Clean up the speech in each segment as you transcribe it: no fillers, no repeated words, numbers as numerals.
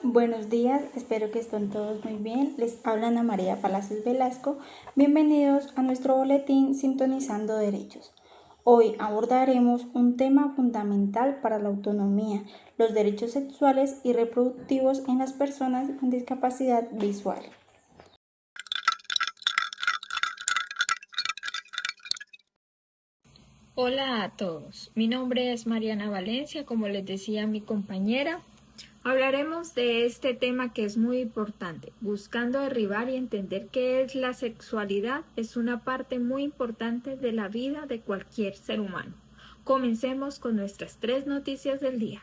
Buenos días, espero que estén todos muy bien. Les habla Ana María Palacios Velasco. Bienvenidos a nuestro boletín Sintonizando Derechos. Hoy abordaremos un tema fundamental para la autonomía, los derechos sexuales y reproductivos en las personas con discapacidad visual. Hola a todos, mi nombre es Mariana Valencia, como les decía mi compañera. Hablaremos de este tema que es muy importante, buscando derribar y entender qué es la sexualidad. Es una parte muy importante de la vida de cualquier ser humano. Comencemos con nuestras 3 noticias del día.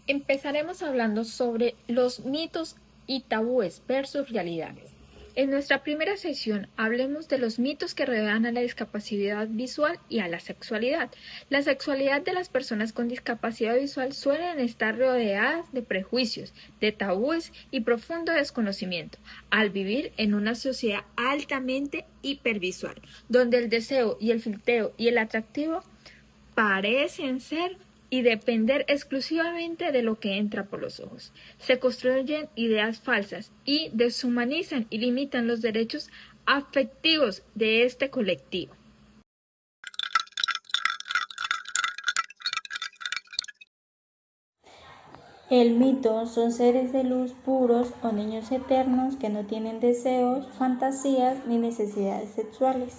Empezaremos hablando sobre los mitos y tabúes versus realidades. En nuestra primera sección hablemos de los mitos que rodean a la discapacidad visual y a la sexualidad. La sexualidad de las personas con discapacidad visual suelen estar rodeadas de prejuicios, de tabúes y profundo desconocimiento, al vivir en una sociedad altamente hipervisual, donde el deseo y el filtro y el atractivo parecen ser y depender exclusivamente de lo que entra por los ojos. Se construyen ideas falsas y deshumanizan y limitan los derechos afectivos de este colectivo. El mito son seres de luz puros o niños eternos que no tienen deseos, fantasías ni necesidades sexuales.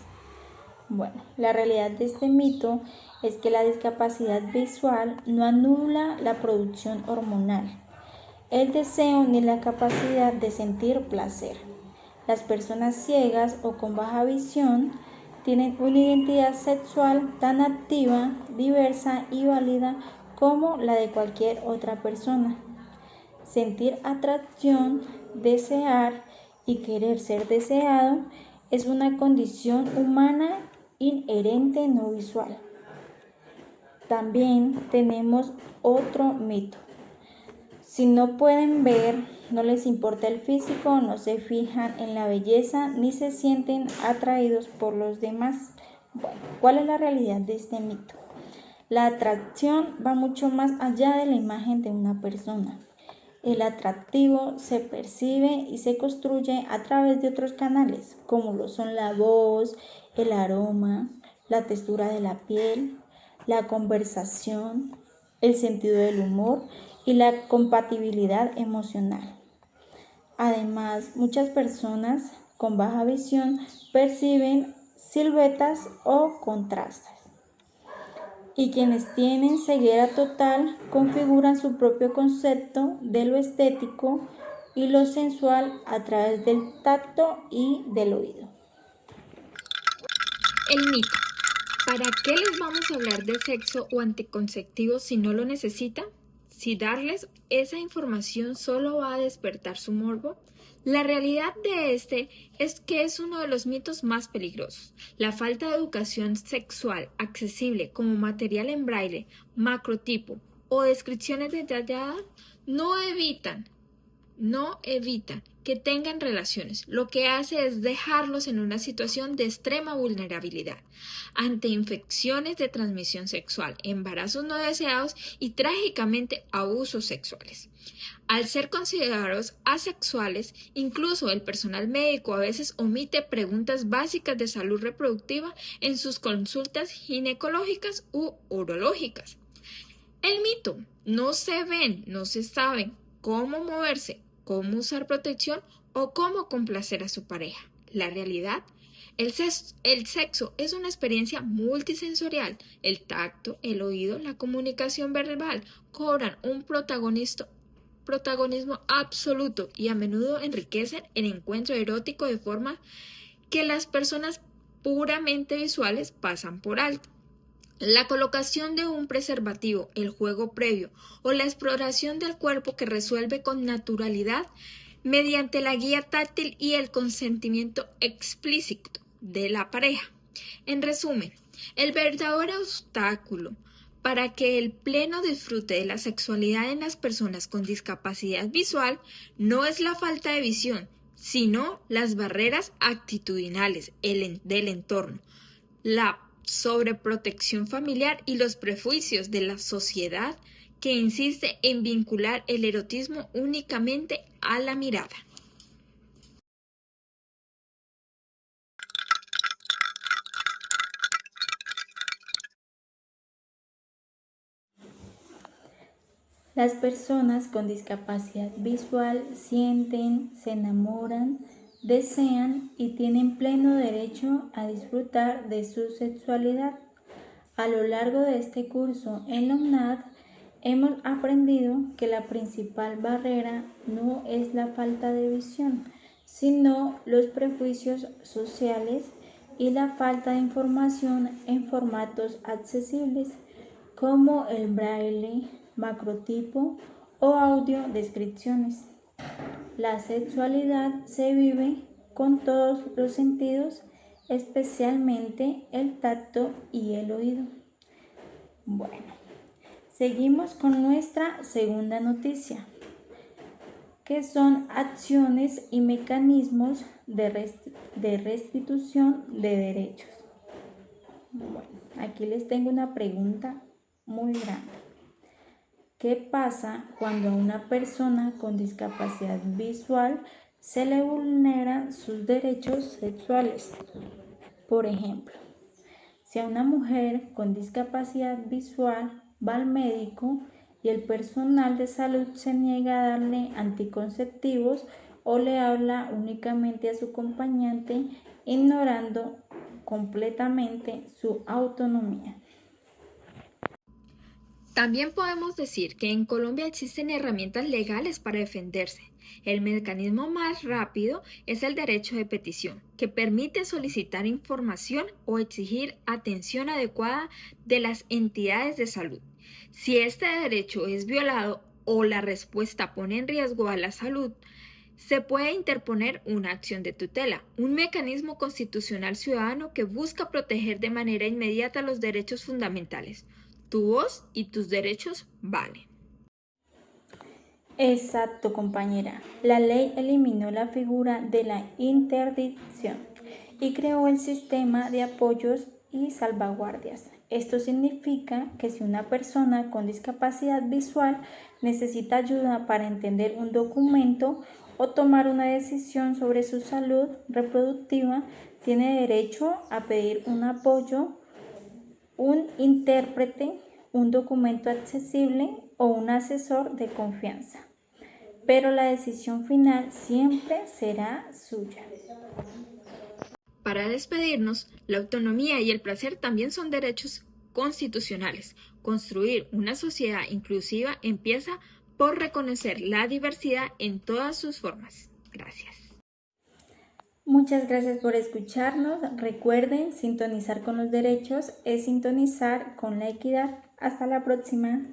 Bueno, la realidad de este mito es que la discapacidad visual no anula la producción hormonal, el deseo ni la capacidad de sentir placer. Las personas ciegas o con baja visión tienen una identidad sexual tan activa, diversa y válida como la de cualquier otra persona. Sentir atracción, desear y querer ser deseado es una condición humana inherente no visual. También tenemos otro mito. Si no pueden ver, no les importa el físico, no se fijan en la belleza ni se sienten atraídos por los demás. Bueno, ¿cuál es la realidad de este mito? La atracción va mucho más allá de la imagen de una persona. El atractivo se percibe y se construye a través de otros canales, como lo son la voz, el aroma, la textura de la piel, la conversación, el sentido del humor y la compatibilidad emocional. Además, muchas personas con baja visión perciben siluetas o contrastes. Y quienes tienen ceguera total configuran su propio concepto de lo estético y lo sensual a través del tacto y del oído. El mito. ¿Para qué les vamos a hablar de sexo o anticonceptivos si no lo necesitan? Si darles esa información solo va a despertar su morbo. La realidad de este es que es uno de los mitos más peligrosos. La falta de educación sexual accesible como material en braille, macrotipo o descripciones detalladas no evitan que tengan relaciones. Lo que hace es dejarlos en una situación de extrema vulnerabilidad ante infecciones de transmisión sexual, embarazos no deseados y trágicamente abusos sexuales. Al ser considerados asexuales, incluso el personal médico a veces omite preguntas básicas de salud reproductiva en sus consultas ginecológicas u urológicas. El mito: no se ven, no se sabe cómo moverse, cómo usar protección o cómo complacer a su pareja. La realidad: el sexo es una experiencia multisensorial. El tacto, el oído, la comunicación verbal cobran un protagonismo absoluto y a menudo enriquecen el encuentro erótico de forma que las personas puramente visuales pasan por alto. La colocación de un preservativo, el juego previo o la exploración del cuerpo que resuelve con naturalidad mediante la guía táctil y el consentimiento explícito de la pareja. En resumen, el verdadero obstáculo para que el pleno disfrute de la sexualidad en las personas con discapacidad visual no es la falta de visión, sino las barreras actitudinales del entorno, la sobreprotección familiar y los prejuicios de la sociedad que insiste en vincular el erotismo únicamente a la mirada. Las personas con discapacidad visual sienten, se enamoran, desean y tienen pleno derecho a disfrutar de su sexualidad. A lo largo de este curso en la UNAD hemos aprendido que la principal barrera no es la falta de visión, sino los prejuicios sociales y la falta de información en formatos accesibles como el braille, macrotipo o audiodescripciones. La sexualidad se vive con todos los sentidos, especialmente el tacto y el oído. Bueno, seguimos con nuestra segunda noticia, que son acciones y mecanismos de restitución de derechos. Bueno, aquí les tengo una pregunta muy grande. ¿Qué pasa cuando a una persona con discapacidad visual se le vulneran sus derechos sexuales? Por ejemplo, si a una mujer con discapacidad visual va al médico y el personal de salud se niega a darle anticonceptivos o le habla únicamente a su acompañante, ignorando completamente su autonomía. También podemos decir que en Colombia existen herramientas legales para defenderse. El mecanismo más rápido es el derecho de petición, que permite solicitar información o exigir atención adecuada de las entidades de salud. Si este derecho es violado o la respuesta pone en riesgo a la salud, se puede interponer una acción de tutela, un mecanismo constitucional ciudadano que busca proteger de manera inmediata los derechos fundamentales. Tu voz y tus derechos valen. Exacto, compañera. La ley eliminó la figura de la interdicción y creó el sistema de apoyos y salvaguardias. Esto significa que si una persona con discapacidad visual necesita ayuda para entender un documento o tomar una decisión sobre su salud reproductiva, tiene derecho a pedir un apoyo, un intérprete, un documento accesible o un asesor de confianza. Pero la decisión final siempre será suya. Para despedirnos, la autonomía y el placer también son derechos constitucionales. Construir una sociedad inclusiva empieza por reconocer la diversidad en todas sus formas. Gracias. Muchas gracias por escucharnos. Recuerden, sintonizar con los derechos es sintonizar con la equidad. Hasta la próxima.